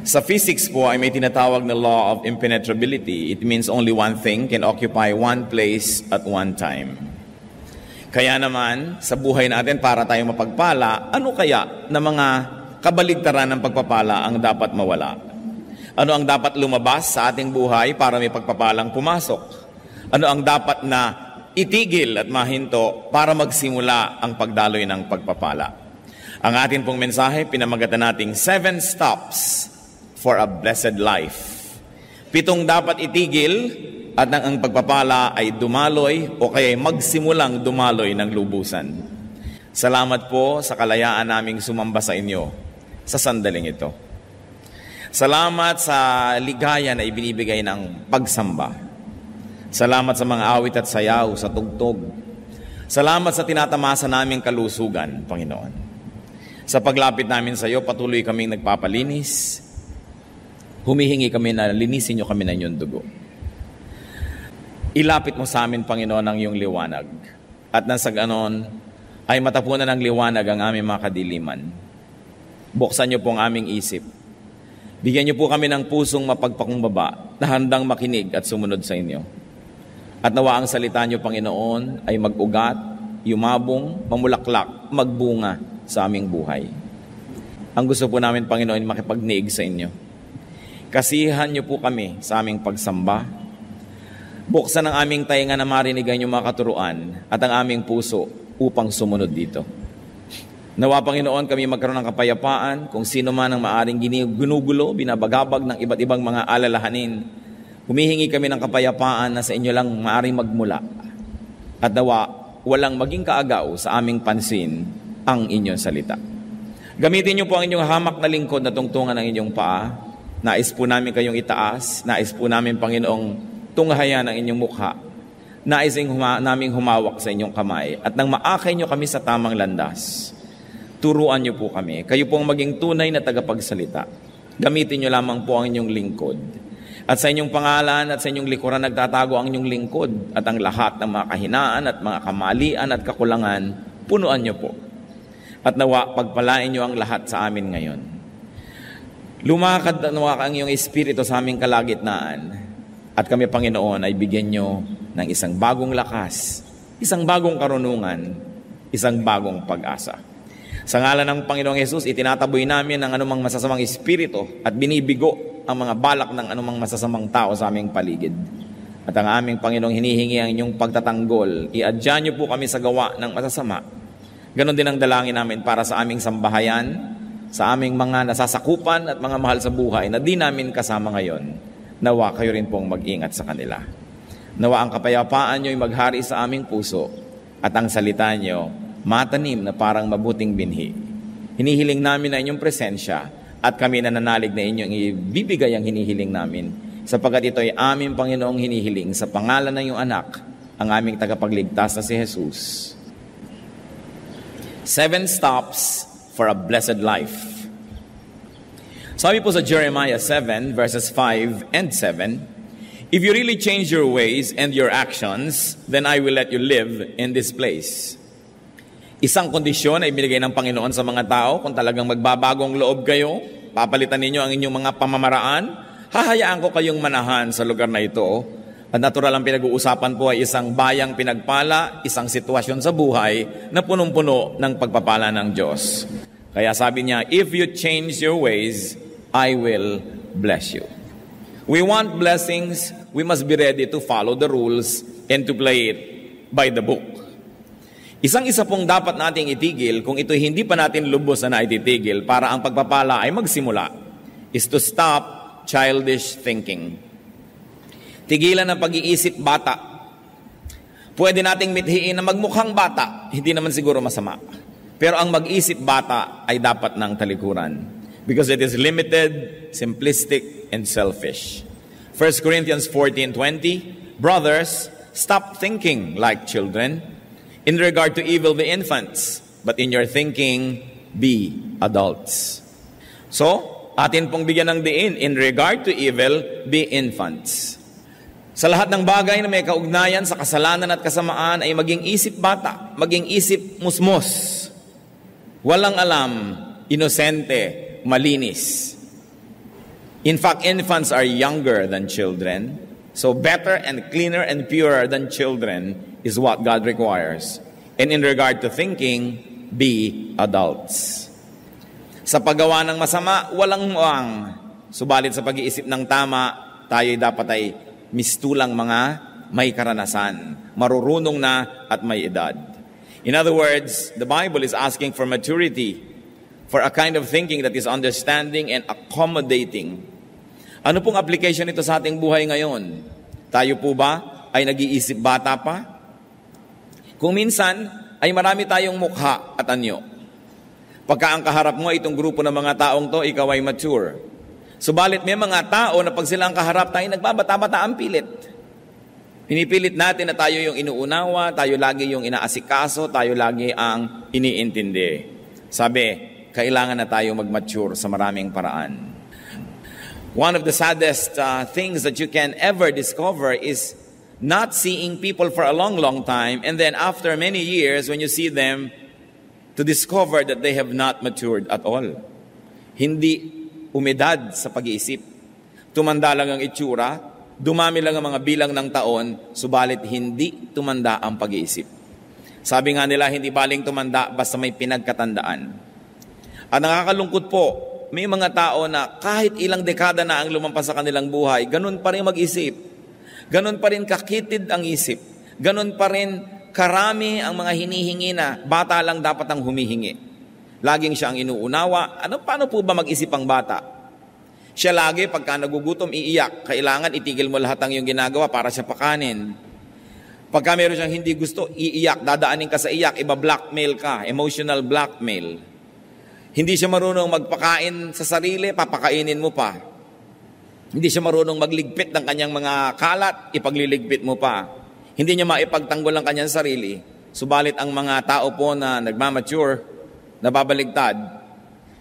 Sa physics po ay may tinatawag na law of impenetrability. It means only one thing can occupy one place at one time. Kaya naman, sa buhay natin para tayo mapagpala, ano kaya na mga kabaligtaran ng pagpapala ang dapat mawala? Ano ang dapat lumabas sa ating buhay para may pagpapalang pumasok? Ano ang dapat na itigil at mahinto para magsimula ang pagdaloy ng pagpapala? Ang atin pong mensahe, pinamagatan nating 7 Stops for a Blessed Life. 7 dapat itigil at ang pagpapala ay dumaloy o kaya magsimulang dumaloy ng lubusan. Salamat po sa kalayaan naming sumamba sa inyo sa sandaling ito. Salamat sa ligaya na ibinibigay ng pagsamba. Salamat sa mga awit at sayaw, sa tugtog. Salamat sa tinatamasa naming kalusugan, Panginoon. Sa paglapit namin sa iyo, patuloy kaming nagpapalinis. Humihingi kami na linisin niyo kami ng iyong dugo. Ilapit mo sa amin, Panginoon, ang iyong liwanag. At nang sa ganon, ay matapunan ng liwanag ang aming mga kadiliman. Buksan niyo po ang aming isip. Bigyan niyo po kami ng pusong mapagpakumbaba na handang makinig at sumunod sa inyo. At nawa ang salita niyo, Panginoon, ay mag-ugat, yumabong, mamulaklak, magbunga sa aming buhay. Ang gusto po namin, Panginoon, makipagniig sa inyo. Kasihan niyo po kami sa aming pagsamba. Buksan ang aming tainga na marinigan yung mga katuruan at ang aming puso upang sumunod dito. Nawa, Panginoon, kami magkaroon ng kapayapaan kung sino man ang maaring ginugulo, binabagabag ng iba't ibang mga alalahanin. Humihingi kami ng kapayapaan na sa inyo lang maaring magmula. At nawa, walang maging kaagaw sa aming pansin ang inyong salita. Gamitin niyo po ang inyong hamak na lingkod na tungtungan ng inyong paa. Nais po namin kayong itaas. Nais po namin, Panginoong, tunghayan ang inyong mukha. Nais namin humawak sa inyong kamay. At nang maakay niyo kami sa tamang landas, turuan niyo po kami. Kayo pong maging tunay na tagapagsalita. Gamitin niyo lamang po ang inyong lingkod. At sa inyong pangalan at sa inyong likuran nagtatago ang inyong lingkod. At ang lahat ng mga kahinaan at mga kamalian at kakulangan, punuan niyo po. At nawa, pagpalain niyo ang lahat sa amin ngayon. Lumakad nawa ang iyong espiritu sa aming kalagitnaan. At kami, Panginoon, ay bigyan niyo ng isang bagong lakas, isang bagong karunungan, isang bagong pag-asa. Sa ngalan ng Panginoong Hesus, itinataboy namin ang anumang masasamang espiritu at binibigo ang mga balak ng anumang masasamang tao sa aming paligid. At ang aming Panginoong hinihingi ang inyong pagtatanggol. Iadya niyo po kami sa gawa ng masasama. Ganon din ang dalangin namin para sa aming sambahayan, sa aming mga nasasakupan at mga mahal sa buhay na di namin kasama ngayon. Nawa kayo rin pong mag-ingat sa kanila. Nawa ang kapayapaan niyo ay maghari sa aming puso at ang salita niyo matanim na parang mabuting binhi. Hinihiling namin na inyong presensya at kami nananalig na inyong ibibigay ang hinihiling namin sapagkat ito ay aming Panginoong hinihiling sa pangalan ng iyong anak, ang aming tagapagligtas na si Jesus. 7 Stops for a Blessed Life. Sabi po sa Jeremiah 7 verses 5 and 7, "If you really change your ways and your actions, then I will let you live in this place." Isang kondisyon ay binigay ng Panginoon sa mga tao kung talagang magbabagong loob kayo, papalitan ninyo ang inyong mga pamamaraan, hahayaan ko kayong manahan sa lugar na ito. At natural ang pinag-uusapan po ay isang bayang pinagpala, isang sitwasyon sa buhay na punong-puno ng pagpapala ng Diyos. Kaya sabi niya, "If you change your ways, I will bless you." We want blessings, we must be ready to follow the rules and to play it by the book. Isang-isa pong dapat nating itigil kung ito hindi pa natin lubos na naititigil para ang pagpapala ay magsimula is to stop childish thinking. Tigilan ang pag-iisip bata. Pwede nating mithiin na magmukhang bata, hindi naman siguro masama. Pero ang mag-isip bata ay dapat ng talikuran because it is limited, simplistic, and selfish. 1 Corinthians 14:20, "Brothers, stop thinking like children. In regard to evil, be infants, but in your thinking, be adults." So, atin pong bigyan ng diin, in regard to evil, be infants. Sa lahat ng bagay na may kaugnayan sa kasalanan at kasamaan ay maging isip bata, maging isip musmos. Walang alam, inosente, malinis. In fact, infants are younger than children. So better and cleaner and purer than children is what God requires. And in regard to thinking, be adults. Sa paggawa ng masama, walang muang. Subalit sa pag-iisip ng tama, tayo'y dapat ay mistulang mga may karanasan, marurunong na at may edad. In other words, the Bible is asking for maturity, for a kind of thinking that is understanding and accommodating. Ano pong application nito sa ating buhay ngayon? Tayo po ba ay nag-iisip bata pa? Kung minsan, ay marami tayong mukha at anyo. Pagka ang kaharap mo itong grupo ng mga taong to, ikaw ay mature. Subalit may mga tao na pag sila ang kaharap, tayo nagbabata-bata ang pilit. Pinipilit natin na tayo yung inuunawa, tayo lagi yung inaasikaso, tayo lagi ang iniintindi. Sabi, kailangan na tayo mag-mature sa maraming paraan. One of the saddest things that you can ever discover is not seeing people for a long, long time, and then after many years, when you see them, to discover that they have not matured at all. Hindi umedad sa pag-iisip. Tumanda lang ang itsura, dumami lang ang mga bilang ng taon, subalit hindi tumanda ang pag-iisip. Sabi nga nila, hindi baling tumanda basta may pinagkatandaan. At nakakalungkot po, may mga tao na kahit ilang dekada na ang lumampas sa kanilang buhay, ganun pa rin mag-isip. Ganun pa rin kakitid ang isip. Ganun pa rin karami ang mga hinihingi na bata lang dapat ang humihingi. Laging siya ang inuunawa. Paano po ba mag-isip ang bata? Siya lagi pagka nagugutom, iiyak. Kailangan itigil mo lahat ng iyong ginagawa para siya pakanin. Pagka meron siyang hindi gusto, iiyak. Dadaanin ka sa iyak, iba-blackmail ka. Emotional blackmail. Hindi siya marunong magpakain sa sarili, papakainin mo pa. Hindi siya marunong magligpit ng kanyang mga kalat, ipagliligpit mo pa. Hindi niya maipagtanggol ang kanyang sarili. Subalit ang mga tao po na nagmamature, nababaligtad,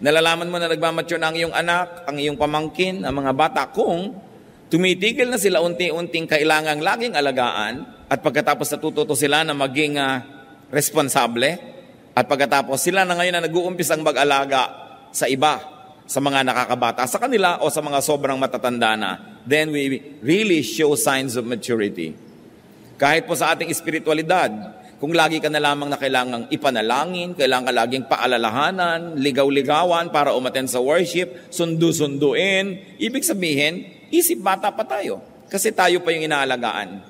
nalalaman mo na nagmamature na ang iyong anak, ang iyong pamangkin, ang mga bata, kung tumitigil na sila unti-unting kailangang laging alagaan at pagkatapos natututo sila na maging responsable. At pagkatapos, sila na ngayon na nag-uumpisang mag-alaga sa iba, sa mga nakakabata, sa kanila o sa mga sobrang matatanda na, then we really show signs of maturity. Kahit po sa ating espiritualidad, kung lagi ka na lamang na kailangang ipanalangin, kailangan ka laging paalalahanan, ligaw-ligawan para umattend sa worship, sundu-sunduin, ibig sabihin, isip bata pa tayo. Kasi tayo pa yung inaalagaan.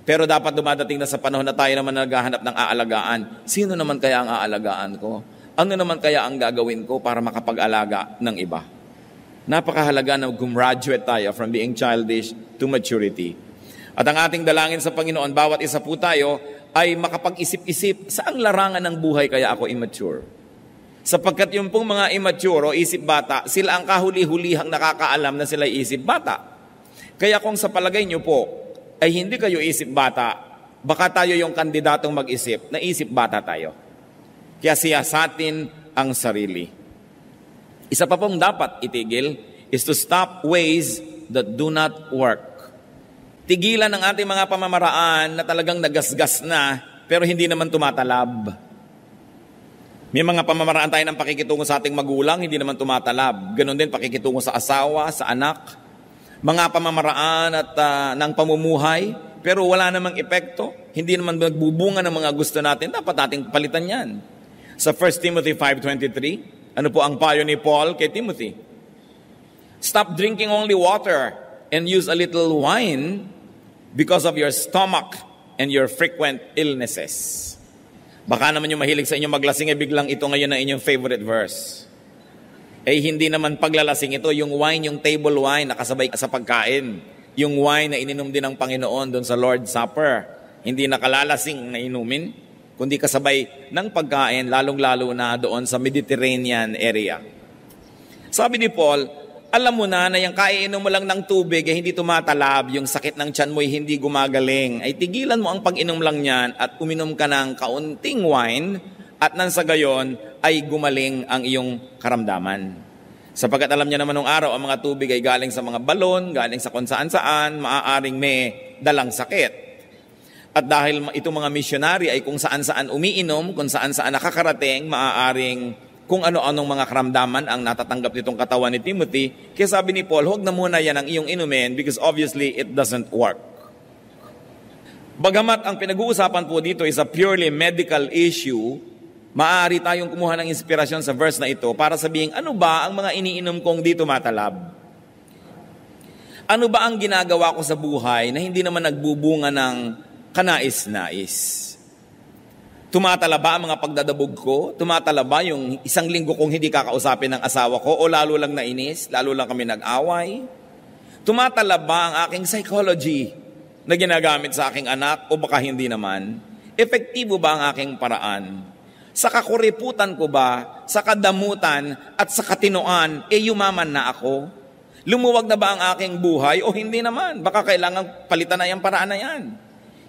Pero dapat dumadating na sa panahon na tayo naman naghahanap ng aalagaan. Sino naman kaya ang aalagaan ko? Ano naman kaya ang gagawin ko para makapag-alaga ng iba? Napakahalaga na gumraduate tayo from being childish to maturity. At ang ating dalangin sa Panginoon, bawat isa po tayo ay makapag-isip-isip, saang larangan ng buhay kaya ako immature? Sapagkat yung pong mga immature o isip bata, sila ang kahuli-hulihang nakakaalam na sila isip bata. Kaya kung sa palagay nyo po, ay hindi kayo isip bata, baka tayo yung kandidatong mag-isip na isip bata tayo. Kaya siyasatin ang sarili. Isa pa pong dapat itigil is to stop ways that do not work. Tigilan ang ating mga pamamaraan na talagang nagasgas na pero hindi naman tumatalab. May mga pamamaraan tayo ng pakikitungo sa ating magulang, hindi naman tumatalab. Ganon din pakikitungo sa asawa, sa anak. Mga pamamaraan at ng pamumuhay, pero wala namang epekto, hindi naman nagbubunga ng mga gusto natin, dapat nating palitan yan. Sa 1 Timothy 5:23, ano po ang payo ni Paul kay Timothy? Stop drinking only water and use a little wine because of your stomach and your frequent illnesses. Baka naman yung mahilig sa inyo maglasing, biglang ito ngayon ang inyong favorite verse. Hindi naman paglalasing ito, yung wine, yung table wine, nakasabay sa pagkain. Yung wine na ininom din ng Panginoon doon sa Lord's Supper. Hindi nakalalasing na inumin, kundi kasabay ng pagkain, lalong-lalo na doon sa Mediterranean area. Sabi ni Paul, alam mo na yung kaiinom mo lang ng tubig, hindi tumatalab, yung sakit ng tiyan mo hindi gumagaling, ay tigilan mo ang pag-inom lang niyan at uminom ka ng kaunting wine, at nang sa gayon ay gumaling ang iyong karamdaman. Sapagkat alam niya naman nung araw, ang mga tubig ay galing sa mga balon, galing sa kung saan-saan, maaaring may dalang sakit. At dahil itong mga missionary ay kung saan-saan umiinom, kung saan-saan nakakarating, maaaring kung ano-anong mga karamdaman ang natatanggap nitong katawan ni Timothy. Kaya sabi ni Paul, huwag na muna yan ang iyong inumin because obviously it doesn't work. Bagamat ang pinag-uusapan po dito is a purely medical issue, maaari tayong kumuha ng inspirasyon sa verse na ito para sabihin, ano ba ang mga iniinom kong di tumatalab? Ano ba ang ginagawa ko sa buhay na hindi naman nagbubunga ng kanais-nais? Tumatala ba ang mga pagdadabog ko? Tumatala ba yung isang linggo kong hindi kakausapin ng asawa ko o lalo lang nainis? Lalo lang kami nag-away? Tumatala ba ang aking psychology na ginagamit sa aking anak o baka hindi naman? Epektibo ba ang aking paraan? Sa kakuriputan ko ba, sa kadamutan at sa katinoan, yumaman na ako? Lumuwag na ba ang aking buhay o hindi naman? Baka kailangan palitan na yung paraan na yan.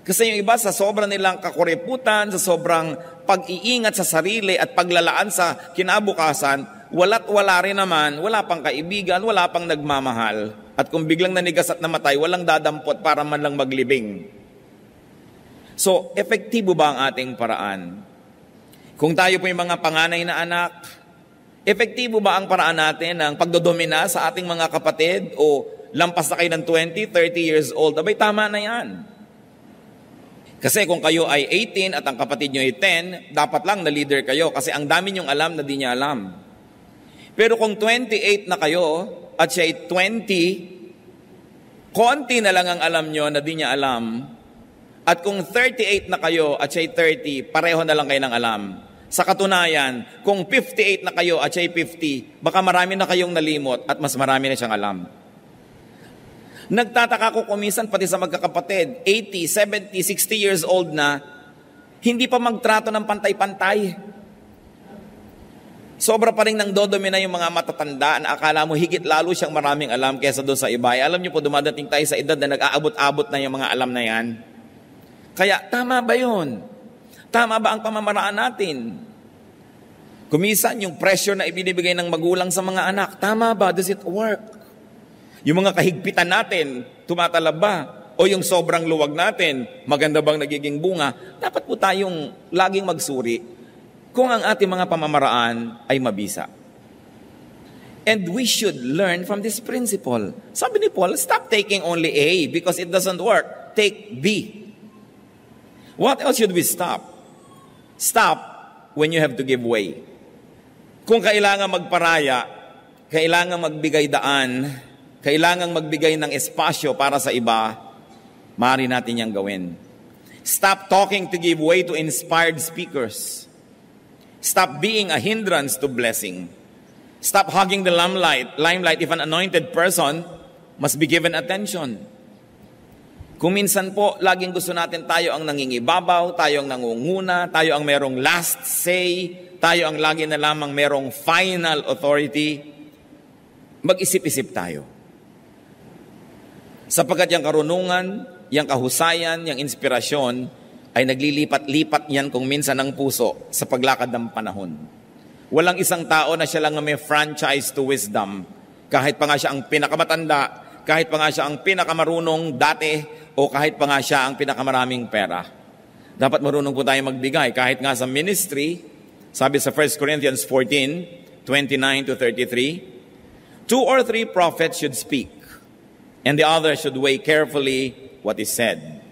Kasi yung iba sa sobrang nilang kakuriputan, sa sobrang pag-iingat sa sarili at paglalaan sa kinabukasan, wala't wala rin naman, wala pang kaibigan, wala pang nagmamahal. At kung biglang nanigas at namatay, walang dadampot para man lang maglibing. So, epektibo ba ang ating paraan? Kung tayo po yung mga panganay na anak, epektibo ba ang paraan natin ng pagdodomina sa ating mga kapatid o lampas na kayo ng 20, 30 years old? Abay, tama na yan. Kasi kung kayo ay 18 at ang kapatid nyo ay 10, dapat lang na leader kayo kasi ang dami nyong alam na di niya alam. Pero kung 28 na kayo at siya ay 20, konti na lang ang alam nyo na di niya alam. At kung 38 na kayo at siya ay 30, pareho na lang kayo ng alam. Sa katunayan, kung 58 na kayo at siya ay 50, baka marami na kayong nalimot at mas marami na siyang alam. Nagtataka ko kuminsan pati sa magkakapatid, 80, 70, 60 years old na, hindi pa magtrato ng pantay-pantay. Sobra pa rin nang dodomina yung mga matatanda na akala mo higit lalo siyang maraming alam kaysa doon sa iba. Alam niyo po, dumadating tayo sa edad na nag-aabot-abot na yung mga alam na yan. Kaya, tama ba yun? Tama ba ang pamamaraan natin? Kuminsan, yung pressure na ibinibigay ng magulang sa mga anak, tama ba? Does it work? Yung mga kahigpitan natin, tumatalab ba? O yung sobrang luwag natin, maganda bang nagiging bunga? Dapat po tayong laging magsuri kung ang ating mga pamamaraan ay mabisa. And we should learn from this principle. Sabi ni Paul, stop taking only A because it doesn't work. Take B. What else should we stop? Stop when you have to give way. Kung kailangan magparaya, kailangan magbigay daan, kailangang magbigay ng espasyo para sa iba, maaari natin yang gawin. Stop talking to give way to inspired speakers. Stop being a hindrance to blessing. Stop hugging the limelight if an anointed person must be given attention. Kung minsan po, laging gusto natin tayo ang nangingibabaw, tayo ang nangunguna, tayo ang merong last say, tayo ang lagi na lamang merong final authority, mag-isip-isip tayo. Sapagkat yung karunungan, yung kahusayan, yung inspirasyon, ay naglilipat-lipat yan kung minsan ng puso sa paglakad ng panahon. Walang isang tao na siya lang may franchise to wisdom. Kahit pa nga siya ang pinakamatanda, kahit pa nga siya ang pinakamarunong dati, o kahit pa nga siya ang pinakamaraming pera. Dapat marunong po tayo magbigay. Kahit nga sa ministry, sabi sa 1 Corinthians 14:29 to 33, 2 or 3 prophets should speak, and the other should weigh carefully what is said.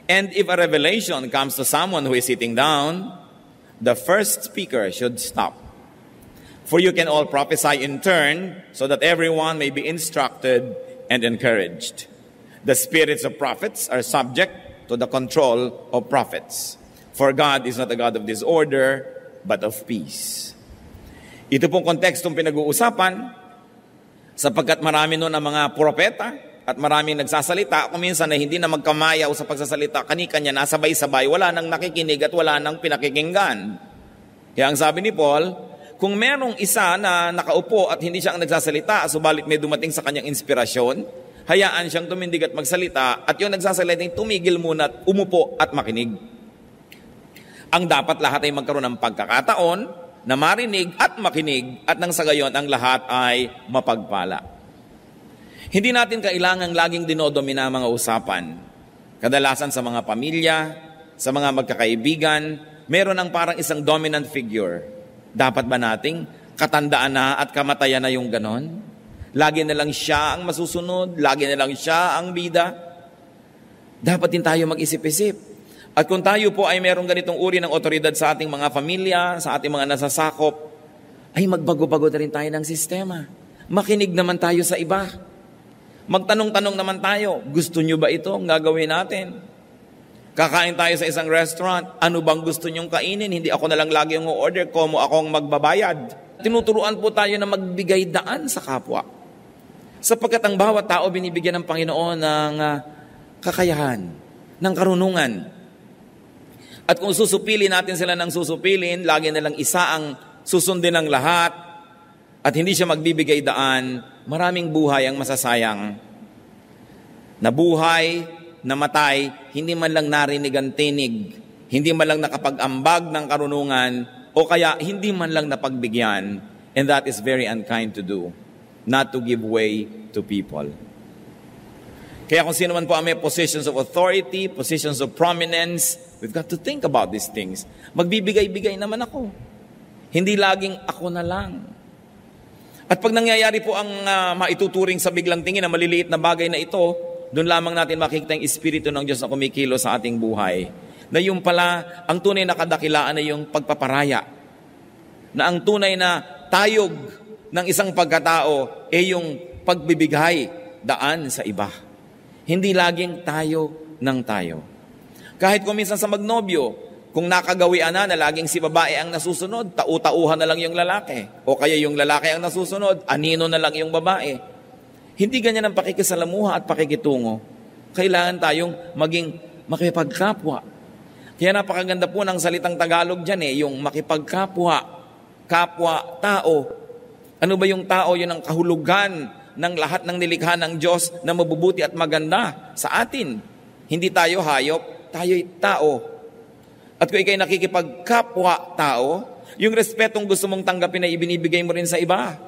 And if a revelation comes to someone who is sitting down, the first speaker should stop. For you can all prophesy in turn, so that everyone may be instructed and encouraged. The spirits of prophets are subject to the control of prophets. For God is not a God of disorder, but of peace. Ito pong kontekstong pinag-uusapan, sapagkat marami nun ang mga propeta at maraming nagsasalita, kung minsan na hindi na magkamayaw sa pagsasalita, kani-kanya nasabay-sabay, wala nang nakikinig at wala nang pinakikinggan. Kaya ang sabi ni Paul, kung merong isa na nakaupo at hindi siya ang nagsasalita, subalit may dumating sa kanyang inspirasyon, hayaan siyang tumindig at magsalita, at yung nagsasalita tumigil muna at umupo at makinig. Ang dapat lahat ay magkaroon ng pagkakataon na marinig at makinig, at nang sa gayon ang lahat ay mapagpala. Hindi natin kailangang laging dinodomina ang mga usapan. Kadalasan sa mga pamilya, sa mga magkakaibigan, meron ang parang isang dominant figure. Dapat ba nating katandaan na at kamatayan na yung ganon? Lagi na lang siya ang masusunod, lagi na lang siya ang bida. Dapat din tayo mag-isip-isip. At kung tayo po ay merong ganitong uri ng otoridad sa ating mga pamilya, sa ating mga nasasakop, ay magbago-bago na rin tayo ng sistema. Makinig naman tayo sa iba. Magtanong-tanong naman tayo, gusto nyo ba ito ang gagawin natin? Kakain tayo sa isang restaurant, ano bang gusto nyong kainin? Hindi ako na lang lagi yung order, komo ako ang magbabayad. Tinuturuan po tayo na magbigay daan sa kapwa. Sapagkat ang bawat tao binibigyan ng Panginoon ng kakayahan, ng karunungan. At kung susupilin natin sila ng susupilin, lagi na lang isa ang susundin ng lahat, at hindi siya magbibigay daan, maraming buhay ang masasayang. Nabuhay, namatay, hindi man lang narinig ang tinig, hindi man lang nakapag-ambag ng karunungan, o kaya hindi man lang napagbigyan. And that is very unkind to do, not to give way to people. Kaya kung sino man po ang may positions of authority, positions of prominence, we've got to think about these things. Magbibigay-bigay naman ako. Hindi laging ako na lang. At pag nangyayari po ang maituturing sa biglang tingin na maliliit na bagay na ito, doon lamang natin makikita ang Espiritu ng Diyos na kumikilo sa ating buhay. Na yung pala, ang tunay na kadakilaan ay yung pagpaparaya. Na ang tunay na tayog ng isang pagkatao ay yung pagbibigay daan sa iba. Hindi laging tayo ng tayo. Kahit kung minsan sa magnobyo, kung nakagawian na laging si babae ang nasusunod, tau-tauhan na lang yung lalaki. O kaya yung lalaki ang nasusunod, anino na lang yung babae. Hindi ganyan ang pakikisalamuha at pakikitungo. Kailangan tayong maging makipagkapwa. Kaya napakaganda po ng salitang Tagalog dyan yung makipagkapwa, kapwa, tao. Ano ba yung tao? Yun ang kahulugan ng lahat ng nilikha ng Diyos na mabubuti at maganda sa atin. Hindi tayo hayop, tayo'y tao. At kung ikaw'y nakikipagkapwa tao, yung respetong gusto mong tanggapin ay ibinibigay mo rin sa iba.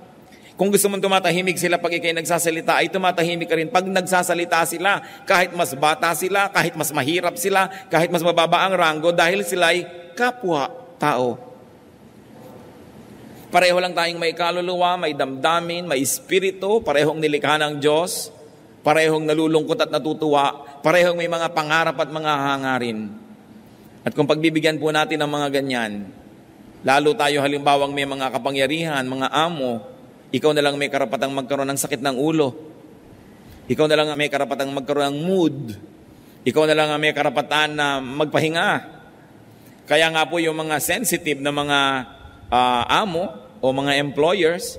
Kung gusto mong tumatahimik sila pag ikaw'y nagsasalita, ay tumatahimik ka rin pag nagsasalita sila. Kahit mas bata sila, kahit mas mahirap sila, kahit mas mababa ang ranggo, dahil sila'y kapwa tao. Pareho lang tayong may kaluluwa, may damdamin, may espiritu, parehong nilikha ng Diyos, parehong nalulungkot at natutuwa, parehong may mga pangarap at mga hangarin. At kung pagbibigyan po natin ng mga ganyan, lalo tayo halimbawang may mga kapangyarihan, mga amo, ikaw na lang may karapatang magkaroon ng sakit ng ulo. Ikaw na lang may karapatang magkaroon ng mood. Ikaw na lang may karapatan na magpahinga. Kaya nga po yung mga sensitive na mga amo o mga employers,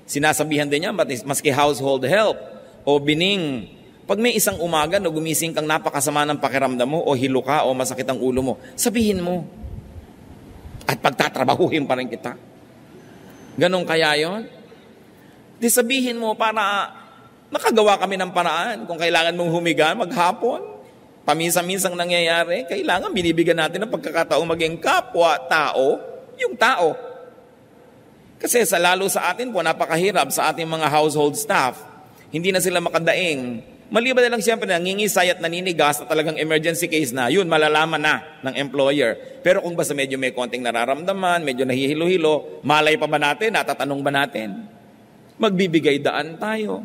sinasabihan din niya, maski household help o bining, pag may isang umaga no gumising kang napakasama ng pakiramdam mo o hilo ka o masakit ang ulo mo, sabihin mo. At pagtatrabahuhin pa rin kita. Ganon kaya yon? Di sabihin mo para makagawa kami ng paraan. Kung kailangan mong humiga maghapon, paminsan-minsang nangyayari, kailangan binibigyan natin ng pagkakataong maging kapwa-tao, yung tao. Kasi lalo sa atin po, napakahirap sa ating mga household staff. Hindi na sila makadaing. Maliban na lang siyempre nangingisay at naninigas na talagang emergency case na, yun, malalaman na ng employer. Pero kung basta medyo may konting nararamdaman, medyo nahihilo-hilo, malay pa ba natin, natatanong ba natin? Magbibigay daan tayo.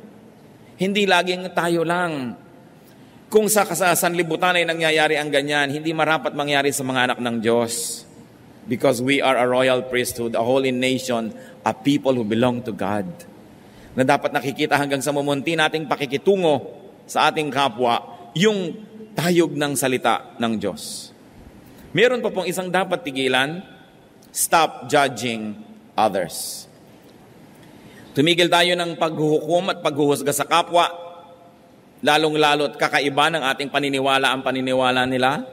Hindi laging tayo lang. Kung sa sanlibutan ay nangyayari ang ganyan, hindi marapat mangyari sa mga anak ng Diyos. Because we are a royal priesthood, a holy nation, a people who belong to God. Na dapat nakikita hanggang sa mumunti nating pakikitungo sa ating kapwa, yung tayog ng salita ng Diyos. Meron pa pong isang dapat tigilan, stop judging others. Tumigil tayo ng paghuhukom at paghuhusga sa kapwa, lalong-lalo at kakaiba ng ating paniniwala ang paniniwala nila,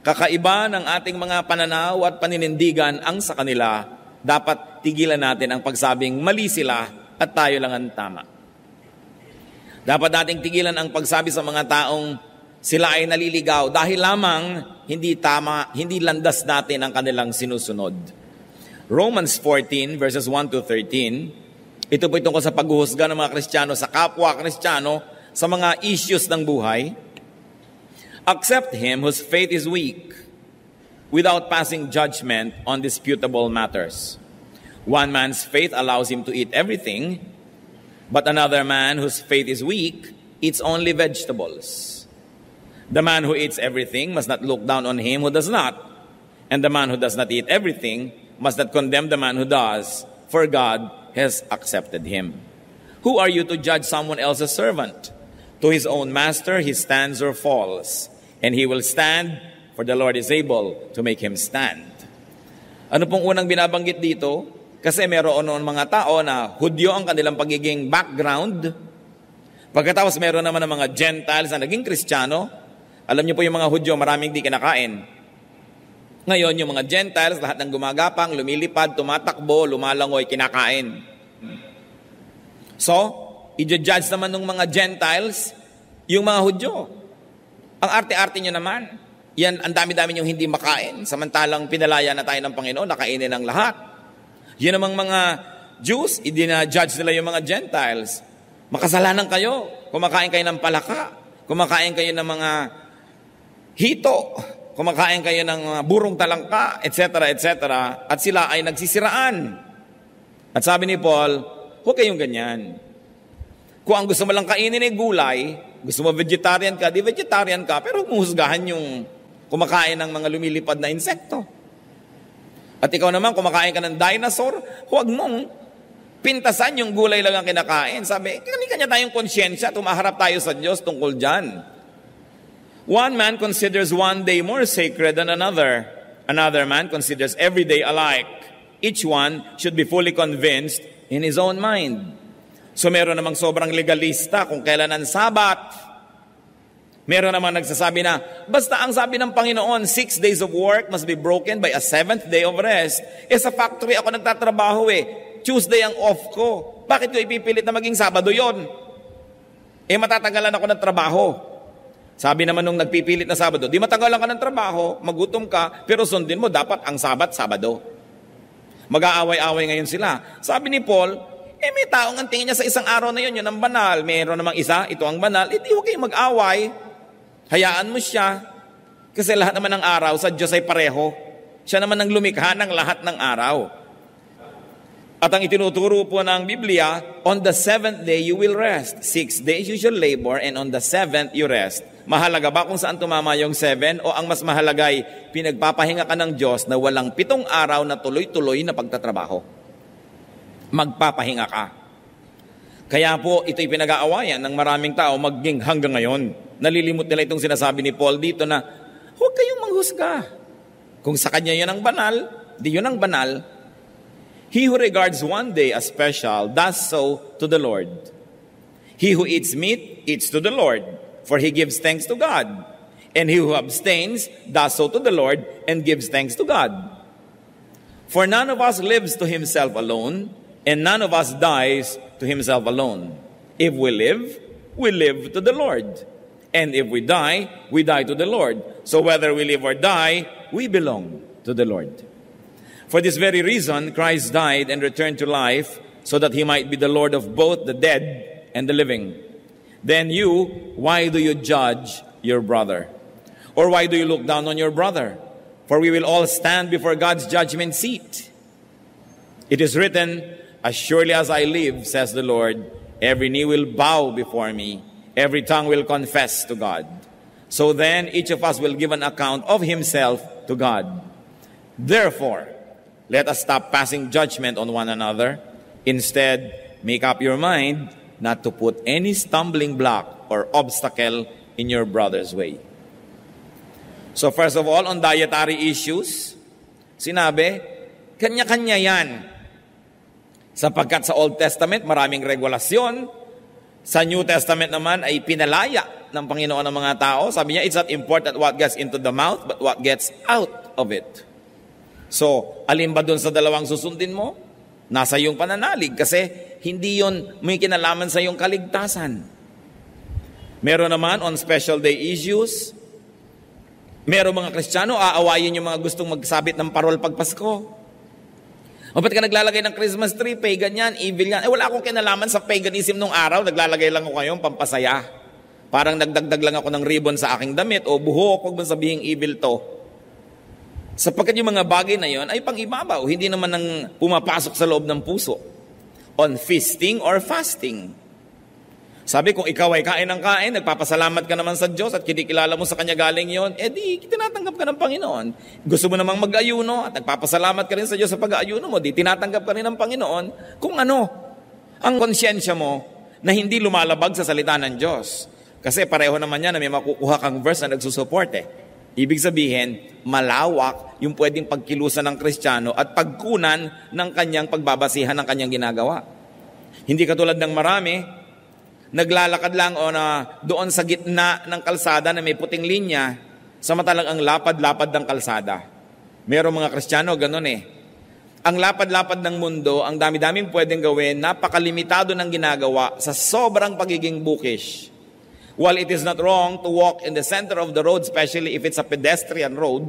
kakaiba ng ating mga pananaw at paninindigan ang sa kanila, dapat tigilan natin ang pagsabing mali sila at tayo lang ang tama. Dapat nating tigilan ang pagsabi sa mga taong sila ay naliligaw dahil lamang hindi tama, hindi landas natin ang kanilang sinusunod. Romans 14 verses 1 to 13, ito po tungkol sa paghuhusga ng mga Kristiyano sa kapwa Kristiyano sa mga issues ng buhay. Accept him whose faith is weak without passing judgment on disputable matters. One man's faith allows him to eat everything, but another man whose faith is weak eats only vegetables. The man who eats everything must not look down on him who does not, and the man who does not eat everything must not condemn the man who does, for God has accepted him. Who are you to judge someone else's servant? To his own master he stands or falls, and he will stand, for the Lord is able to make him stand. Ano pong unang binabanggit dito? Kasi meron mga tao na Hudyo ang kanilang pagiging background. Pagkatapos meron naman ng mga Gentiles na naging Kristiyano. Alam niyo po yung mga Hudyo, maraming di kinakain. Ngayon, yung mga Gentiles, lahat ng gumagapang, lumilipad, tumatakbo, lumalangoy, kinakain. So, i-judge naman ng mga Gentiles yung mga Hudyo. Ang arte-arte nyo naman. Yan, ang dami-dami yung hindi makain. Samantalang pinalaya na tayo ng Panginoon, nakainin ng lahat. Yan namang mga Jews, idina-judge nila yung mga Gentiles. Makasalanan kayo. Kumakain kayo ng palaka. Kumakain kayo ng mga hito. Kumakain kayo ng burong talangka, etc., etc. At sila ay nagsisiraan. At sabi ni Paul, huwag kayong ganyan. Kung ang gusto mo lang kainin ay gulay, gusto mo vegetarian ka, di vegetarian ka, pero huwag mong husgahan yung kumakain ng mga lumilipad na insekto. At ikaw naman, kumakain ka ng dinosaur, huwag mong pintasan yung gulay lang ang kinakain. Sabi, kanya-kanya tayong konsyensya, tumaharap tayo sa Diyos tungkol dyan. One man considers one day more sacred than another. Another man considers every day alike. Each one should be fully convinced in his own mind. So meron namang sobrang legalista kung kailan ang Sabat. Meron namang nagsasabi na, basta ang sabi ng Panginoon, 6 days of work must be broken by a 7th day of rest. Sa factory ako nagtatrabaho Tuesday ang off ko. Bakit ko ipipilit na maging Sabado yon? Matatagalan ako ng trabaho. Sabi naman nung nagpipilit na Sabado, di matagalan ka ng trabaho, magutom ka, pero sundin mo dapat ang Sabat, Sabado. Mag-aaway-aaway ngayon sila. Sabi ni Paul, may taong ang tingin niya sa isang araw na yun ang banal. Meron namang isa, ito ang banal. Di huwag kayong mag-away. Hayaan mo siya. Kasi lahat naman ng araw sa Diyos ay pareho. Siya naman ang lumikha ng lahat ng araw. At ang itinuturo po ng Biblia, on the 7th day you will rest. 6 days you shall labor, and on the 7th you rest. Mahalaga ba kung saan tumama yung 7? O ang mas mahalaga ay pinagpapahinga ka ng Diyos na walang 7 araw na tuloy-tuloy na pagtatrabaho? Magpapahinga ka. Kaya po ito'y pinag-aawayan ng maraming tao maging hanggang ngayon. Nalilimot nila itong sinasabi ni Paul dito na huwag kayong manghusga. Kung sa kanya yun ang banal, di yun ang banal. He who regards one day as special does so to the Lord. He who eats meat eats to the Lord, for he gives thanks to God. And he who abstains does so to the Lord and gives thanks to God. For none of us lives to himself alone, and none of us dies to himself alone. If we live to the Lord. And if we die to the Lord. So whether we live or die, we belong to the Lord. For this very reason, Christ died and returned to life, so that he might be the Lord of both the dead and the living. Then you, why do you judge your brother? Or why do you look down on your brother? For we will all stand before God's judgment seat. It is written, as surely as I live, says the Lord, every knee will bow before me, every tongue will confess to God. So then each of us will give an account of himself to God. Therefore, let us stop passing judgment on one another. Instead, make up your mind not to put any stumbling block or obstacle in your brother's way. So first of all, on dietary issues, sinabi, kanya-kanya yan. Sapagkat sa Old Testament, maraming regulasyon. Sa New Testament naman ay pinalaya ng Panginoon ng mga tao. Sabi niya, it's not important what gets into the mouth, but what gets out of it. So, alin ba dun sa dalawang susundin mo? Nasa iyong pananalig kasi hindi yon may kinalaman sa iyong kaligtasan. Meron naman on special day issues. Meron mga Kristiyano, aawayin yung mga gustong magsabit ng parol pag Pasko. O ba't ka naglalagay ng Christmas tree? Pagan yan, evil yan. Wala akong kinalaman sa paganism nung araw. Naglalagay lang ako kayong pampasaya. Parang nagdagdag lang ako ng ribbon sa aking damit o buhok. Huwag mo sabihin evil to. Sapagkat yung mga bagay na yon ay pang-ibabaw, hindi naman nang pumapasok sa loob ng puso. On feasting or fasting. Sabi, kung ikaw ay kain ng kain, nagpapasalamat ka naman sa Diyos at kinikilala mo sa Kanya galing yon, di tinatanggap ka ng Panginoon. Gusto mo namang mag-ayuno at nagpapasalamat ka rin sa Diyos sa pag-ayuno mo, di tinatanggap ka rin ng Panginoon kung ano ang konsyensya mo na hindi lumalabag sa salita ng Diyos. Kasi pareho naman yan na may makukuha kang verse na nagsusupport Ibig sabihin, malawak yung pwedeng pagkilusan ng Kristiyano at pagkunan ng kanyang pagbabasihan ng kanyang ginagawa. Hindi katulad ng marami, naglalakad lang doon sa gitna ng kalsada na may puting linya, samantalang ang lapad-lapad ng kalsada. Merong mga Kristiyano, ganun Ang lapad-lapad ng mundo, ang dami-daming pwedeng gawin, napakalimitado ng ginagawa sa sobrang pagiging bookish. While it is not wrong to walk in the center of the road, especially if it's a pedestrian road,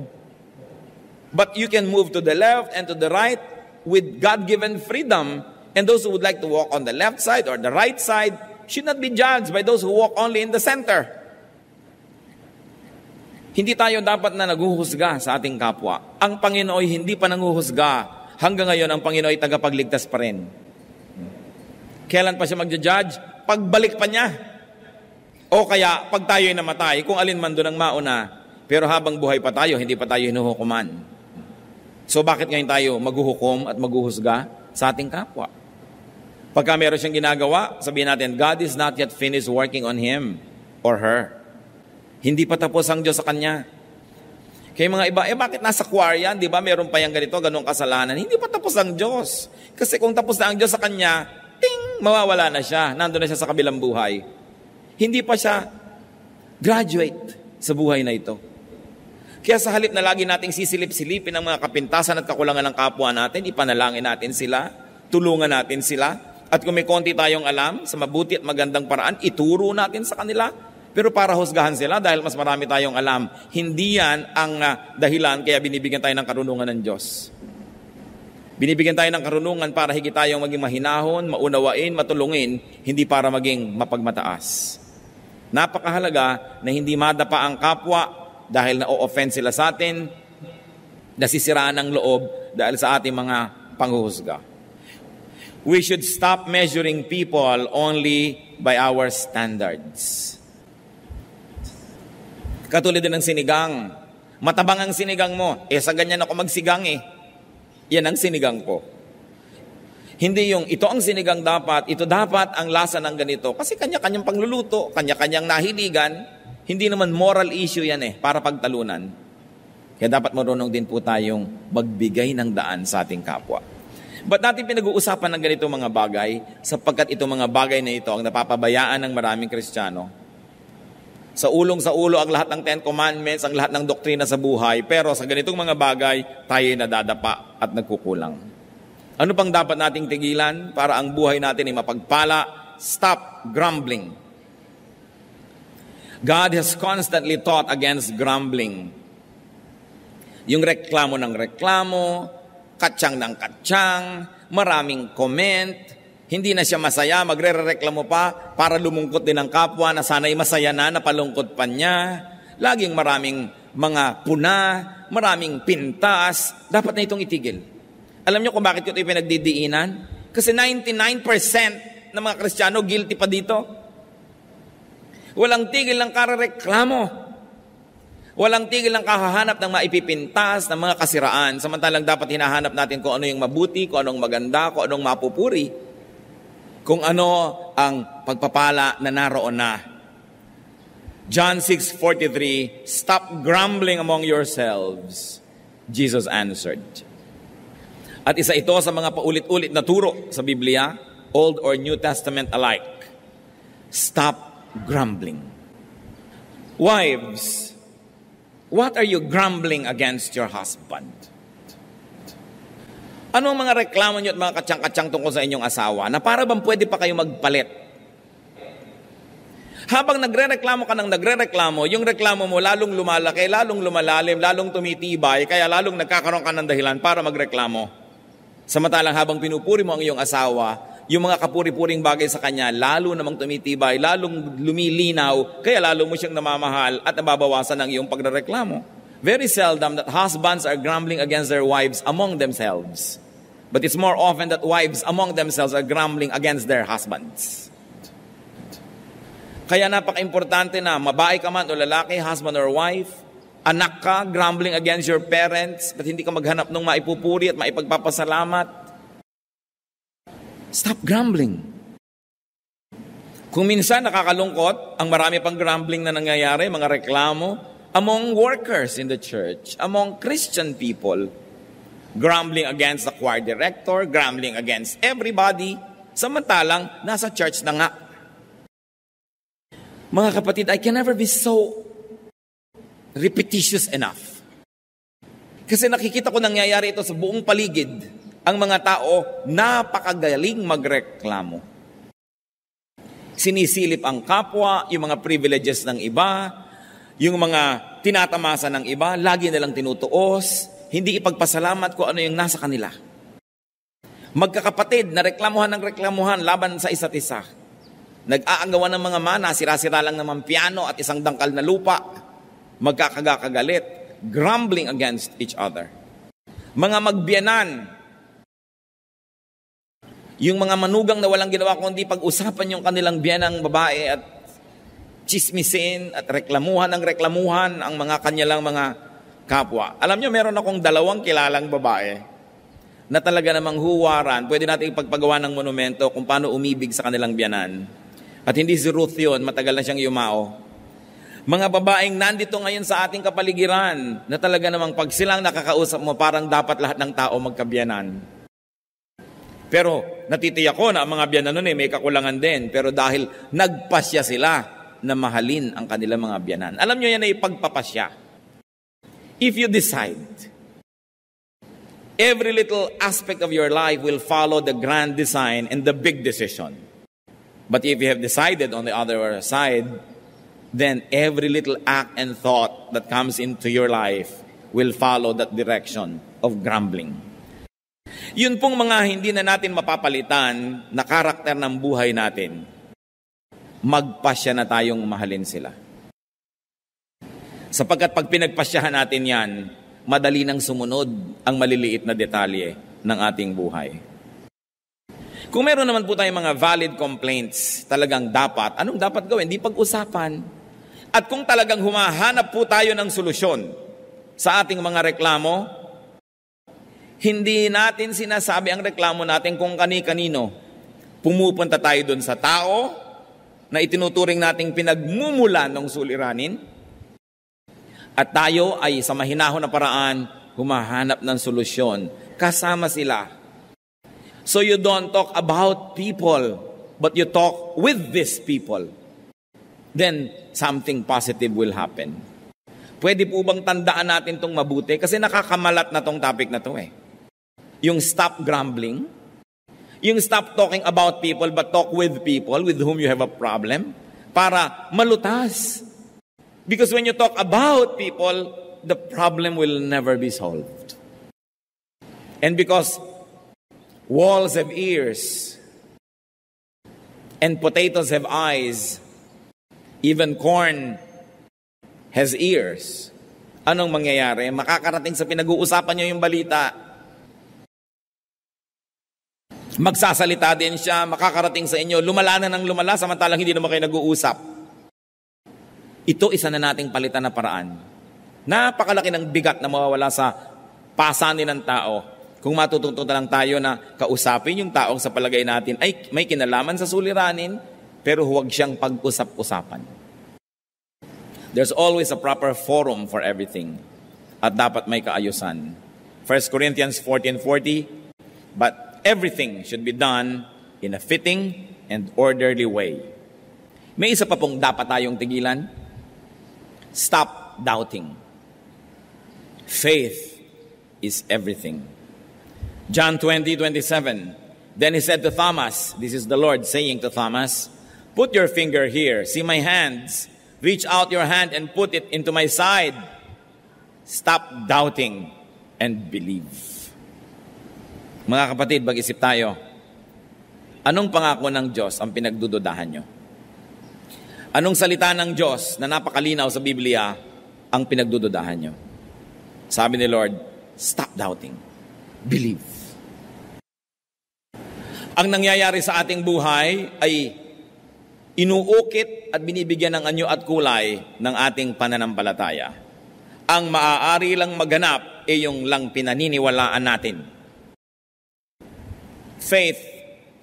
but you can move to the left and to the right with God-given freedom, and those who would like to walk on the left side or the right side should not be judged by those who walk only in the center. Hindi tayo dapat na naghuhusga sa ating kapwa. Ang Panginoon hindi pa nanghuhusga. Hanggang ngayon, ang Panginoon ay tagapagligtas pa rin. Kailan pa siya magja-judge? Pagbalik pa niya. O kaya, pag tayo ay namatay, kung alin man doon ang mauna, pero habang buhay pa tayo, hindi pa tayo hinuhukuman. So bakit ngayon tayo maghuhukom at maghuhusga sa ating kapwa? Pagka meron siyang ginagawa, sabihin natin, God is not yet finished working on him or her. Hindi pa tapos ang Diyos sa kanya. Kaya mga iba, bakit nasa choir yan? Di ba meron pa yung ganito, ganong kasalanan? Hindi pa tapos ang Diyos. Kasi kung tapos na ang Diyos sa kanya, ting, mawawala na siya. Nandun na siya sa kabilang buhay. Hindi pa siya graduate sa buhay na ito. Kaya sa halip na lagi nating sisilip-silipin ang mga kapintasan at kakulangan ng kapwa natin, ipanalangin natin sila, tulungan natin sila, at kung may konti tayong alam sa mabuti at magandang paraan, ituro natin sa kanila. Pero para husgahan sila dahil mas marami tayong alam, hindi yan ang dahilan kaya binibigyan tayo ng karunungan ng Diyos. Binibigyan tayo ng karunungan para higit tayong maging mahinahon, maunawain, matulungin, hindi para maging mapagmataas. Napakahalaga na hindi madapa ang kapwa dahil na-o-offend sila sa atin, nasisiraan ang loob dahil sa ating mga panghuhusga. We should stop measuring people only by our standards. Katulad din ng sinigang. Matabang ang sinigang mo. Sa ganyan ako magsigang Yan ang sinigang ko. Hindi yung ito ang sinigang dapat, ito dapat ang lasa ng ganito. Kasi kanya-kanyang pangluluto, kanya-kanyang nahiligan. Hindi naman moral issue yan para pagtalunan. Kaya dapat marunong din po tayong magbigay ng daan sa ating kapwa. Ba't natin pinag-uusapan ng ganito mga bagay? Sapagkat itong mga bagay na ito ang napapabayaan ng maraming Kristiyano. Sa ulo ang lahat ng Ten Commandments, ang lahat ng doktrina sa buhay, pero sa ganitong mga bagay, tayo nadadapa at nagkukulang. Ano pang dapat nating tigilan para ang buhay natin ay mapagpala? Stop grumbling. God has constantly taught against grumbling. Yung reklamo ng reklamo, katsang ng katsang, maraming comment, hindi na siya masaya, magre-reklamo pa para lumungkot din ang kapwa na sana'y masaya na, napalungkot pa niya. Laging maraming mga puna, maraming pintas. Dapat na itong itigil. Alam niyo kung bakit ito pinagdidiinan? Kasi 99% ng mga Kristiyano guilty pa dito. Walang tigil ng karareklamo. Walang tigil ng kahahanap ng maipipintas, ng mga kasiraan. Samantalang dapat hinahanap natin kung ano yung mabuti, kung anong maganda, kung anong mapupuri. Kung ano ang pagpapala na naroon na. John 6:43, stop grumbling among yourselves. Jesus answered. At isa ito sa mga paulit-ulit na turo sa Biblia, Old or New Testament alike. Stop grumbling. Wives, what are you grumbling against your husband? Ano ang mga reklamo nyo at mga katsang-katsang tungkol sa inyong asawa na para bang pwede pa kayo magpalit? Habang nagre-reklamo ka ng nagre-reklamo, yung reklamo mo lalong lumalaki, lalong lumalalim, lalong tumitibay, kaya lalong nagkakaroon ka ng dahilan para magreklamo. Samantalang habang pinupuri mo ang iyong asawa, yung mga kapuri-puring bagay sa kanya, lalo namang tumitibay, lalong lumilinaw, kaya lalo mo siyang namamahal at nababawasan ang iyong pagrereklamo. very seldom that husbands are grumbling against their wives among themselves. But it's more often that wives among themselves are grumbling against their husbands. Kaya napaka-importante na mabae ka man o lalaki, husband or wife, anak ka, grumbling against your parents, but hindi ka maghanap ng maipupuri at maipagpapasalamat. Stop grumbling. Kung minsan nakakalungkot, ang marami pang grumbling na nangyayari, mga reklamo, among workers in the church, among Christian people, grumbling against the choir director, grumbling against everybody, samantalang nasa church na nga. Mga kapatid, I can never be so repetitious enough. Kasi nakikita ko nangyayari ito sa buong paligid. Ang mga tao, napakagaling magreklamo. Sinisilip ang kapwa, yung mga privileges ng iba, yung mga tinatamasa ng iba, lagi nilang tinutuos, hindi ipagpasalamat kung ano yung nasa kanila. Magkakapatid na reklamuhan ng reklamuhan laban sa isa't isa. Nag-aagawan ng mga mana, sira-sira lang naman piano at isang dangkal na lupa. Magkakagagalit, grumbling against each other. Mga magbiyanan, yung mga manugang na walang ginawa kundi pag-usapan yung kanilang biyanang babae at chismisin at reklamuhan ang mga kanyalang mga kapwa. Alam nyo, meron akong 2 kilalang babae na talaga namang huwaran. Pwede natin ipagpagawa ng monumento kung paano umibig sa kanilang biyanan. At hindi si Ruth yun, matagal na siyang yumao. Mga babaeng nandito ngayon sa ating kapaligiran na talaga namang pag silang nakakausap mo, parang dapat lahat ng tao magkabiyanan. Pero natitiyak ko na ang mga biyanan nun may kakulangan din. Pero dahil nagpasya sila na mahalin ang kanilang mga biyanan. Alam nyo yan ay pagpapasya. If you decide, every little aspect of your life will follow the grand design and the big decision. But if you have decided on the other side, then every little act and thought that comes into your life will follow that direction of grumbling. Yun pong mga hindi na natin mapapalitan na karakter ng buhay natin, magpasya na tayong mahalin sila. Sapagkat pag pinagpasyahan natin yan, madali nang sumunod ang maliliit na detalye ng ating buhay. Kung meron naman po tayong mga valid complaints, talagang dapat, anong dapat gawin? Di pag-usapan. At kung talagang humahanap po tayo ng solusyon sa ating mga reklamo, hindi natin sinasabi ang reklamo natin kung kani-kanino. Pumupunta tayo dun sa tao na itinuturing nating pinagmumulan ng suliranin, at tayo ay sa mahinahon na paraan humahanap ng solusyon. Kasama sila. So you don't talk about people, but you talk with these people. Then something positive will happen. Pwede po bang tandaan natin itong mabuti? Kasi nakakamalat na tong topic na to eh. Yung stop grumbling. Yung stop talking about people, but talk with people with whom you have a problem. Para malutas. Because when you talk about people, the problem will never be solved. And because walls have ears and potatoes have eyes, even corn has ears, anong mangyayari? Makakarating sa pinag-uusapan nyo yung balita. Magsasalita din siya, makakarating sa inyo, lumala na ng lumala, samantalang hindi naman kayo nag-uusap. Ito isa na nating palitan na paraan. Napakalaki ng bigat na mawawala sa pasanin ng tao. Kung matututunan lang tayo na kausapin yung taong sa palagay natin ay may kinalaman sa suliranin, pero huwag siyang pag-usap-usapan. There's always a proper forum for everything. At dapat may kaayusan. 1 Corinthians 14:40, but everything should be done in a fitting and orderly way. May isa pa pong dapat tayong tigilan. Stop doubting. Faith is everything. John 20:27. Then he said to Thomas, this is the Lord saying to Thomas, put your finger here, see my hands, reach out your hand and put it into my side. Stop doubting and believe. Mga kapatid, mag-isip tayo. Anong pangako ng Diyos ang pinagdududahan nyo? Anong salita ng Diyos na napakalinaw sa Biblia ang pinagdududahan nyo? Sabi ni Lord, stop doubting. Believe. Ang nangyayari sa ating buhay ay inuukit at binibigyan ng anyo at kulay ng ating pananampalataya. Ang maaari lang maganap ay yung lang pinaniniwalaan natin. Faith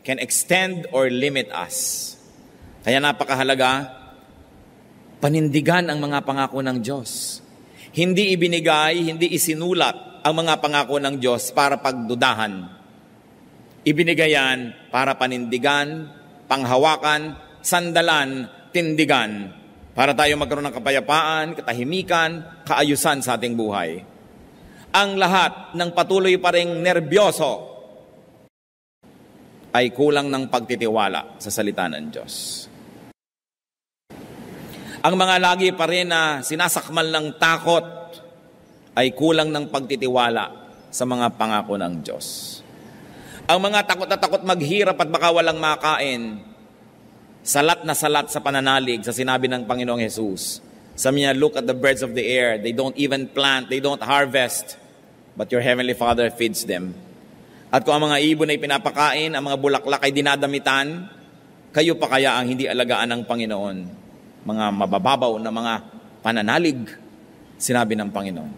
can extend or limit us. Kaya napakahalaga, panindigan ang mga pangako ng Diyos. Hindi ibinigay, hindi isinulat ang mga pangako ng Diyos para pagdudahan. Ibinigay yan para panindigan, panghawakan, sandalan, tindigan, para tayo magkaroon ng kapayapaan, katahimikan, kaayusan sa ating buhay. Ang lahat ng patuloy pa ring nerbyoso ay kulang ng pagtitiwala sa salita ng Diyos. Ang mga lagi pa rin na sinasakmal ng takot ay kulang ng pagtitiwala sa mga pangako ng Diyos. Ang mga takot na takot maghirap at baka walang makain, salat na salat sa pananalig sa sinabi ng Panginoong Jesus. Sabi niya, look at the birds of the air. They don't even plant, they don't harvest, but your heavenly Father feeds them. At kung ang mga ibon ay pinapakain, ang mga bulaklak ay dinadamitan, kayo pa kaya ang hindi alagaan ng Panginoon? Mga mabababaw na mga pananalig, sinabi ng Panginoon.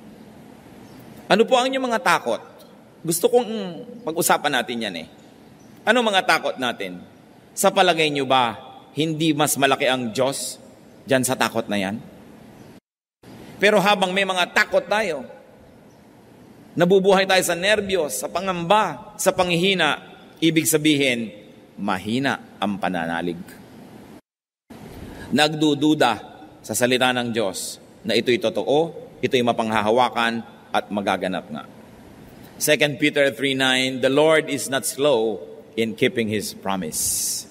Ano po ang inyong mga takot? Gusto kong pag-usapan natin yan Ano mga takot natin? Sa palagay nyo ba, hindi mas malaki ang Diyos dyan sa takot na yan? Pero habang may mga takot tayo, nabubuhay tayo sa nerbiyos, sa pangamba, sa panghihina, ibig sabihin, mahina ang pananalig. Nagdududa sa salita ng Diyos na ito'y totoo, ito'y mapanghahawakan at magaganap nga. 2 Peter 3:9, the Lord is not slow in keeping His promise.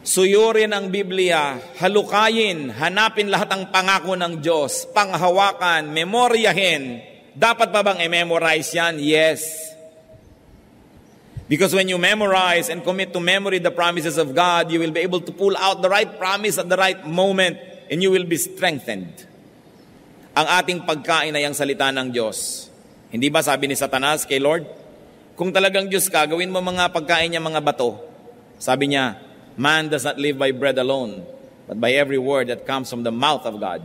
Suyurin ang Biblia, halukayin, hanapin lahat ang pangako ng Diyos, panghawakan, memoryahin. Dapat pa bang i-memorize yan? Yes. Because when you memorize and commit to memory the promises of God, you will be able to pull out the right promise at the right moment and you will be strengthened. Ang ating pagkain ay ang salita ng Diyos. Hindi ba sabi ni Satanas kay Lord, kung talagang Diyos ka, gawin mo mga pagkain niya mga bato. Sabi niya, man does not live by bread alone, but by every word that comes from the mouth of God.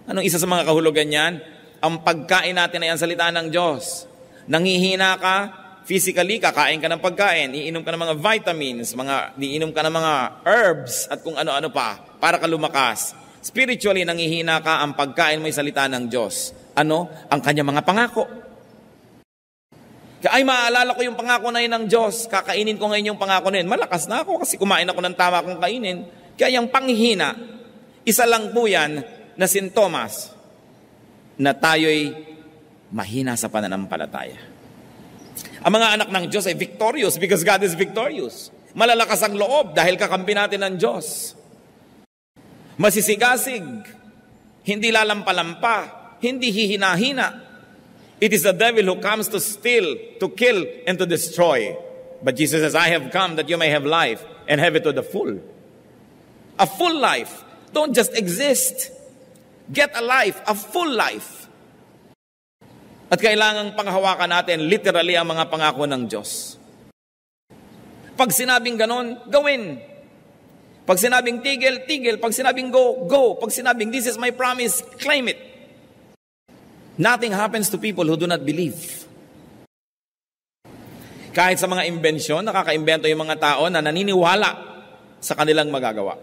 Anong isa sa mga kahulugan niyan? Ang pagkain natin ay ang salita ng Diyos. Nanghihina ka, physically, kakain ka ng pagkain, iinom ka ng mga vitamins, iinom ka ng mga herbs, at kung ano-ano pa, para ka lumakas. Spiritually, nanghihina ka, ang pagkain mo ay salita ng Diyos. Ano? Ang kanyang mga pangako. Kaya ay maaalala ko yung pangako na yun ng Diyos, kakainin ko ngayon yung pangako na yun. Malakas na ako kasi kumain ako ng tama kong kainin. Kaya yung panghihina, isa lang po yan na sintomas na tayo'y mahina sa pananampalataya. Ang mga anak ng Diyos ay victorious because God is victorious. Malalakas ang loob dahil kakampi natin ng Diyos. Masisigasig, hindi lalampalampa, hindi hihina-hina. It is the devil who comes to steal, to kill, and to destroy. But Jesus says, I have come that you may have life and have it to the full. A full life. Don't just exist. Get a life, a full life. At kailangang panghawakan natin literally ang mga pangako ng Diyos. Pag sinabing ganon, gawin. Pag sinabing tigil, tigil. Pag sinabing go, go. Pag sinabing this is my promise, claim it. Nothing happens to people who do not believe. Kahit sa mga imbensyon, nakakaimbento yung mga tao na naniniwala sa kanilang magagawa.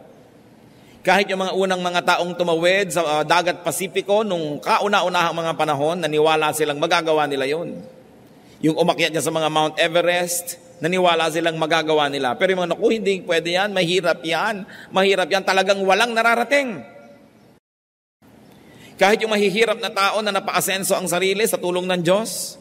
Kahit yung mga unang mga taong tumawid sa dagat Pasipiko nung kauna-unahang mga panahon, naniwala silang magagawa nila yon. Yung umakyat niya sa mga Mount Everest, naniwala silang magagawa nila. Pero yung mga naku, hindi pwede yan, mahirap yan, talagang walang nararating. Kahit yung mahihirap na tao na napaasenso ang sarili sa tulong ng Diyos,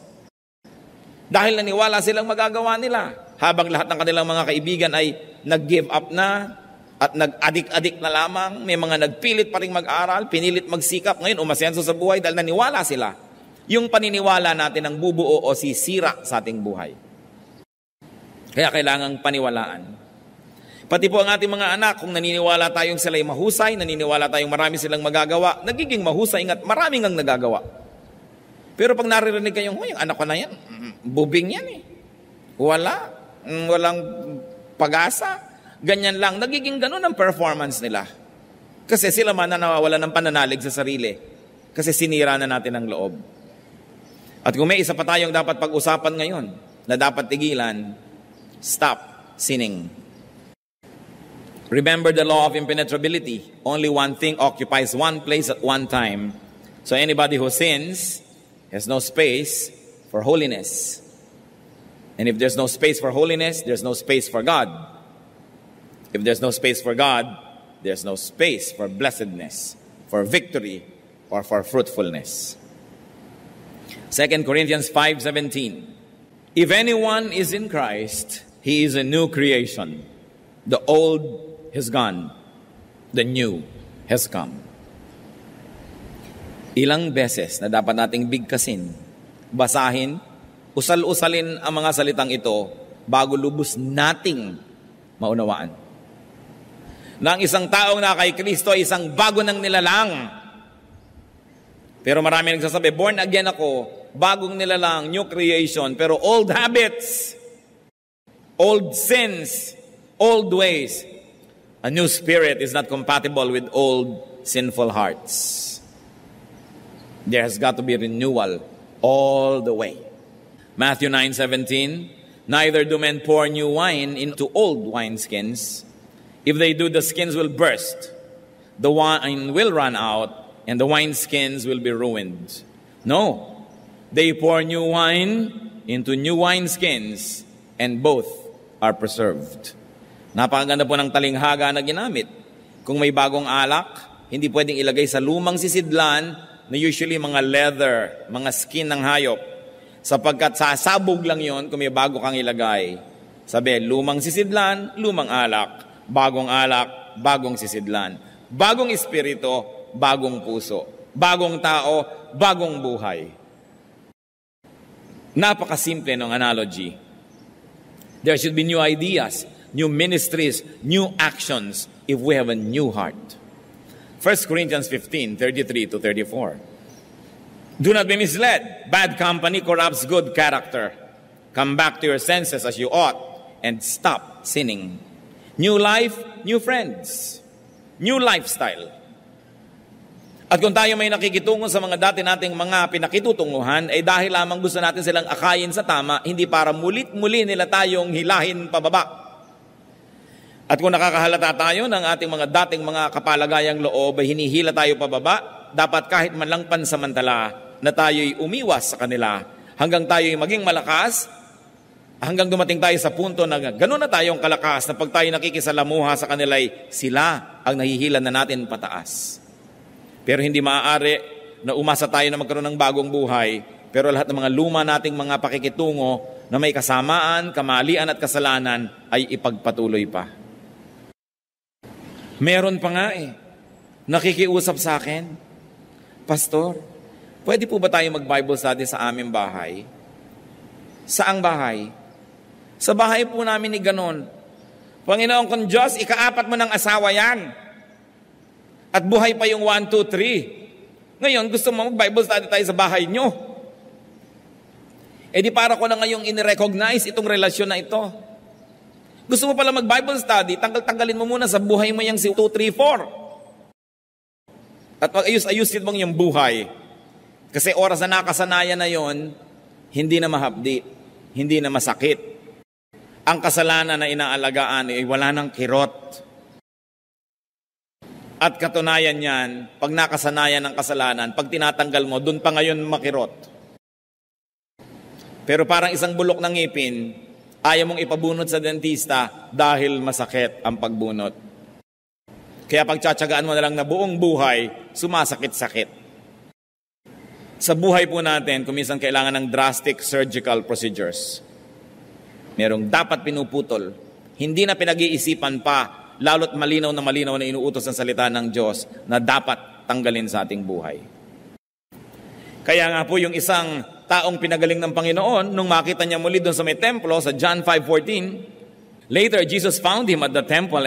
dahil naniwala silang magagawa nila, habang lahat ng kanilang mga kaibigan ay nag-give up na, at nag-adik-adik na lamang, may mga nagpilit pa rin mag-aral, pinilit magsikap, ngayon umasenso sa buhay dahil naniwala sila. Yung paniniwala natin ang bubuo o sisira sa ating buhay. Kaya kailangang paniwalaan. Pati po ang ating mga anak, kung naniniwala tayong sila'y mahusay, naniniwala tayong marami silang magagawa, nagiging mahusay at maraming ang nagagawa. Pero pag naririnig kayong, yung anak ko na yan, bubing yan eh. Walang pag-asa. Ganyan lang. Nagiging ganun ang performance nila. Kasi sila man na nawawala ng pananalig sa sarili. Kasi sinira na natin ang loob. At kung may isa pa tayong dapat pag-usapan ngayon na dapat tigilan, stop sinning. Remember the law of impenetrability. Only one thing occupies one place at one time. So anybody who sins has no space for holiness. And if there's no space for holiness, there's no space for God. If there's no space for God, there's no space for blessedness, for victory, or for fruitfulness. 2 Corinthians 5:17. If anyone is in Christ, he is a new creation. The old has gone. The new has come. Ilang beses na dapat nating bigkasin, basahin, usal-usalin ang mga salitang ito bago lubos nating maunawaan. Na ang isang taong na kay Kristo ay isang bago ng nilalang. Pero marami nagsasabi, born again ako, bagong nilalang, new creation, pero old habits, old sins, old ways. A new spirit is not compatible with old sinful hearts. There has got to be renewal all the way. Matthew 9:17, neither do men pour new wine into old wineskins. If they do, the skins will burst, the wine will run out, and the wineskins will be ruined. No, they pour new wine into new wineskins, and both are preserved. Napakaganda po ng talinghaga na ginamit. Kung may bagong alak, hindi pwedeng ilagay sa lumang sisidlan na usually mga leather, mga skin ng hayop. Sapagkat sasabog lang yon kung may bago kang ilagay. Sabi, lumang sisidlan, lumang alak. Bagong alak, bagong sisidlan. Bagong espiritu, bagong puso. Bagong tao, bagong buhay. Napakasimple ng analogy. There should be new ideas, new ministries, new actions if we have a new heart. 1 Corinthians 15:33-34. Do not be misled. Bad company corrupts good character. Come back to your senses as you ought and stop sinning. New life, new friends. New lifestyle. At kung tayo may nakikitungo sa mga dati nating mga pinakitutunguhan, ay dahil lamang gusto natin silang akayin sa tama, hindi para mulit-muli nila tayong hilahin pababa. At kung nakakahalata tayo ng ating mga dating mga kapalagayang loob ay hinihila tayo pababa, dapat kahit man lang pansamantala na tayo'y umiwas sa kanila hanggang tayo'y maging malakas, hanggang dumating tayo sa punto na gano'n na tayong kalakas na pag tayo nakikisalamuha sa kanila'y sila ang nahihila na natin pataas. Pero hindi maaari na umasa tayo na magkaroon ng bagong buhay, pero lahat ng mga luma nating mga pakikitungo na may kasamaan, kamalian at kasalanan ay ipagpatuloy pa. Meron pa nga nakikiusap sa akin, Pastor, pwede po ba tayo mag-Bible study sa aming bahay? Saang bahay? Sa bahay po namin ni ganon. Panginoon kong Diyos, ikaapat mo ng asawa yan. At buhay pa yung 1, 2, 3. Ngayon, gusto mo mag-Bible study tayo sa bahay nyo. Di para ko na ngayong in-recognize itong relasyon na ito. Gusto mo pala mag-Bible study, tanggalin mo muna sa buhay mo yung 2, 3, 4. At mag-ayus-ayusin mong yung buhay. Kasi oras na nakasanayan na yon, hindi na mahapdi, hindi na masakit. Ang kasalanan na inaalagaan ay wala ng kirot. At katunayan yan, pag nakasanayan ng kasalanan, pag tinatanggal mo, dun pa ngayon makirot. Pero parang isang bulok ng ngipin, ayaw mong ipabunot sa dentista dahil masakit ang pagbunot. Kaya pagtsatsagaan mo na lang na buong buhay, sumasakit-sakit. Sa buhay po natin, kuminsan kailangan ng drastic surgical procedures. Merong dapat pinuputol. Hindi na pinag-iisipan pa, lalo't malinaw na inuutos ng salita ng Diyos na dapat tanggalin sa ating buhay. Kaya nga po yung isang taong pinagaling ng Panginoon, nung makita niya muli doon sa may templo, sa John 5:14, later Jesus found him at the temple